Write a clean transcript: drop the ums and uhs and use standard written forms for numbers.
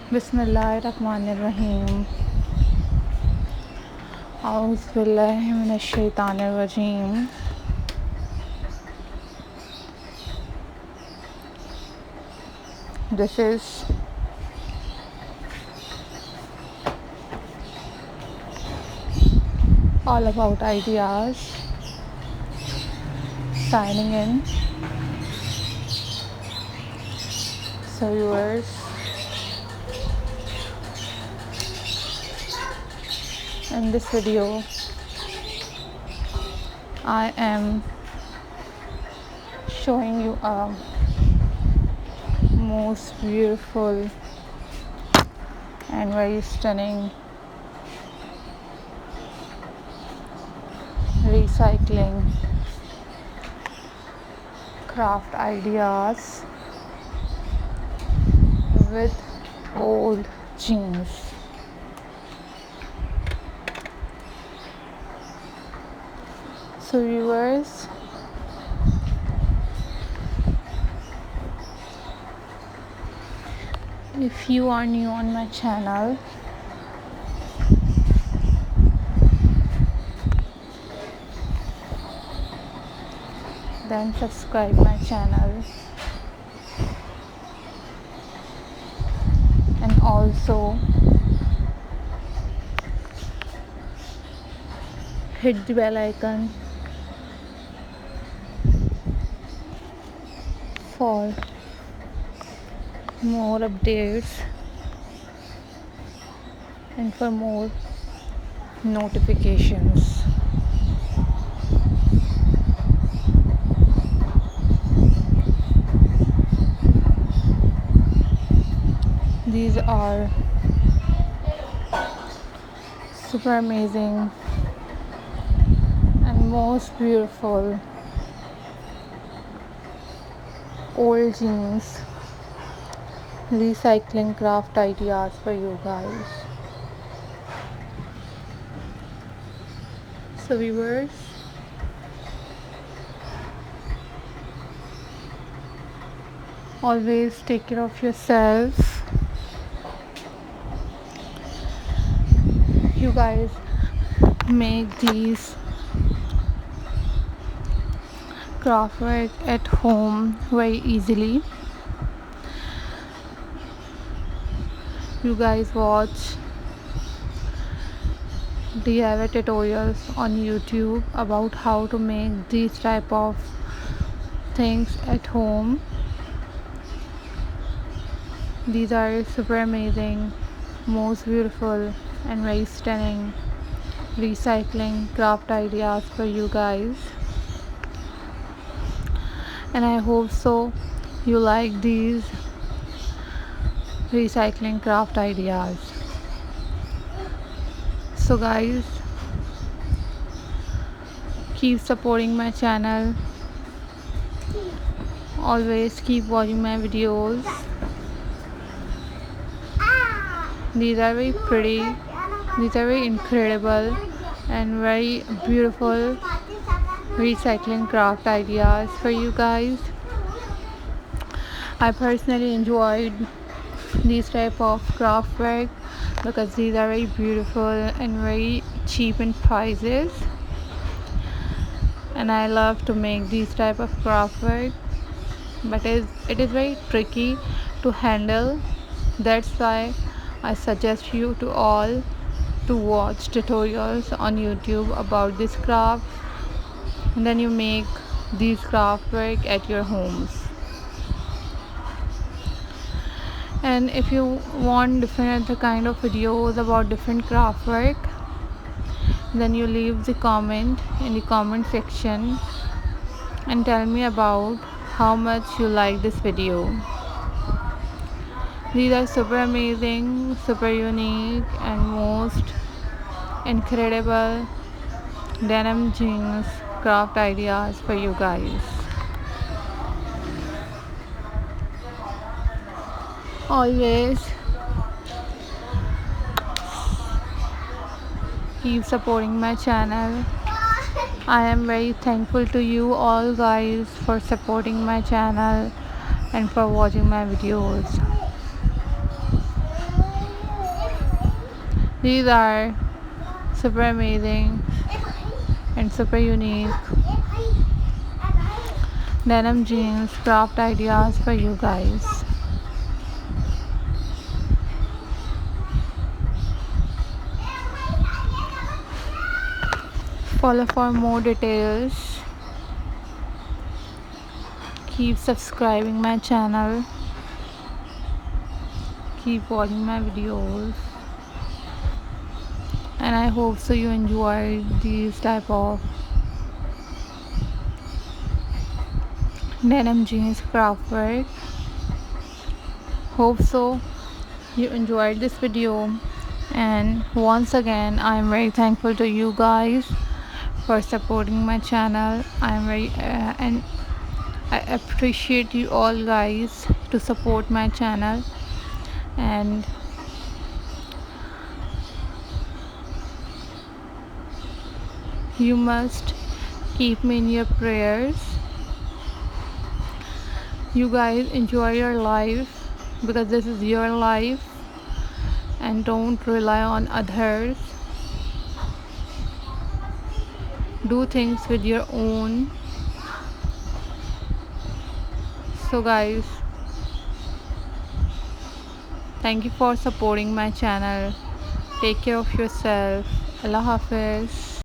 बिस्मिल्लाहिर्रहमानिर्रहीम। औज़ुबिल्लाहि मिनश्शैतानिर्रजीम। This is all about ideas. Signing in. So viewers, in this video I am showing you a most beautiful and very stunning recycling craft ideas with old jeans. So viewers, if you are new on my channel, then subscribe my channel and also hit the bell icon for more updates and for more notifications. These are super amazing and most beautiful old jeans recycling craft ideas for you guys. So viewers, always take care of yourself. You guys make these craft work at home very easily. You guys watch DIY tutorials on YouTube about how to make these type of things at home. These are super amazing, most beautiful and very stunning recycling craft ideas for you guys, and I hope so you like these recycling craft ideas. So guys, keep supporting my channel, always keep watching my videos. These are very pretty, these are very incredible and very beautiful recycling craft ideas for you guys. I personally enjoyed these type of craft work because these are very beautiful and very cheap in prices, and I love to make these type of craft work, but it is very tricky to handle. That's why I suggest you to all to watch tutorials on YouTube about this craft, and then you make these craft work at your homes. And if you want different other kind of videos about different craft work, then you leave the comment in the comment section and tell me about how much you like this video. These are super amazing, super unique and most incredible denim jeans craft ideas for you guys. Always keep supporting my channel. I am very thankful to you all guys for supporting my channel and for watching my videos. These are super amazing and super unique denim jeans craft ideas for you guys. Follow for more details. Keep subscribing my channel. Keep watching my videos. And I hope so you enjoy these type of denim jeans craft work. Hope so you enjoyed this video, and once again I'm very thankful to you guys for supporting my channel. I'm very and I appreciate you all guys to support my channel, and you must keep me in your prayers. You guys enjoy your life because this is your life, and don't rely on others. Do things with your own. So guys, thank you for supporting my channel. Take care of yourself. Allah Hafiz.